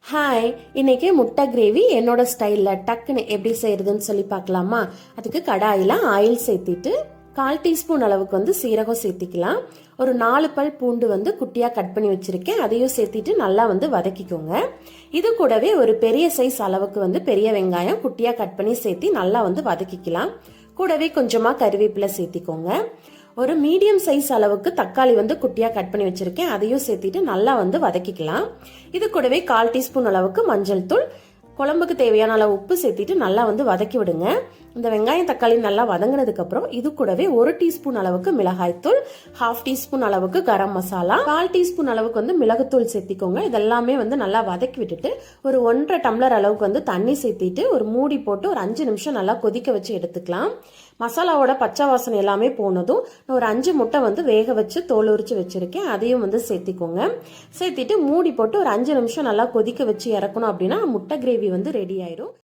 Hi, இன்னைக்கு முட்டை gravy என்னோட ஸ்டைலில் டக்குன்னு எப்படி செய்யறதுன்னு சொல்லி பார்க்கலாமா? அதுக்கு கடாயில் ஆயில் சேர்த்திட்டு 1/4 டீஸ்பூன் அளவுக்கு வந்து சீரகம் சேர்த்திக்கலாம். ஒரு 4 பல் பூண்டு வந்து குட்டியாக கட் பண்ணி வச்சிருக்கேன், அதையும் சேர்த்திட்டு நல்லா வந்து வதக்கிக்கோங்க. இது கூடவே ஒரு பெரிய சைஸ் அளவுக்கு வந்து பெரிய வெங்காயம் குட்டியாக கட் பண்ணி சேர்த்தி நல்லா வந்து வதக்கிக்கலாம். கூடவே கொஞ்சமாக கறிவேப்பிலை சேர்த்திக்கோங்க. ஒரு மீடியம் சைஸ் அளவுக்கு தக்காளி வந்து குட்டியா கட் பண்ணி வச்சிருக்கேன், அதையும் சேர்த்திட்டு நல்லா வந்து வதக்கிக்கலாம். இது கூடவே 1/4 டீஸ்பூன் அளவுக்கு மஞ்சள் தூள், குழம்புக்கு தேவையான அளவு உப்பு சேர்த்திட்டு நல்லா வந்து வதக்கி விடுங்க. இந்த வெங்காயம் தக்காளி நல்லா வதங்கினதுக்கு அப்புறம் இது கூடவே 1 டீஸ்பூன் அளவுக்கு மிளகாய் தூள், 1/2 டீஸ்பூன் அளவுக்கு கரம் மசாலா, 1/4 டீஸ்பூன் அளவுக்கு வந்து மிளகுத்தூள் சேர்த்திக்கோங்க. இதெல்லாமே வந்து நல்லா வதக்கி விட்டுட்டு ஒரு 1.5 டம்ளர் அளவுக்கு வந்து தண்ணி சேர்த்திட்டு ஒரு மூடி போட்டு ஒரு 5 நிமிஷம் நல்லா கொதிக்க வச்சு எடுத்துக்கலாம். மசாலாவோட பச்சை வாசனை எல்லாமே போனதும் நான் ஒரு 5 முட்டை வந்து வேக வச்சு தோல் உரிச்சு வச்சிருக்கேன், அதையும் வந்து சேர்த்திக்கோங்க. சேர்த்திட்டு மூடி போட்டு ஒரு 5 நிமிஷம் நல்லா கொதிக்க வச்சு இறக்கணும். அப்படின்னா முட்டை கிரேவி வந்து ரெடி ஆயிடும்.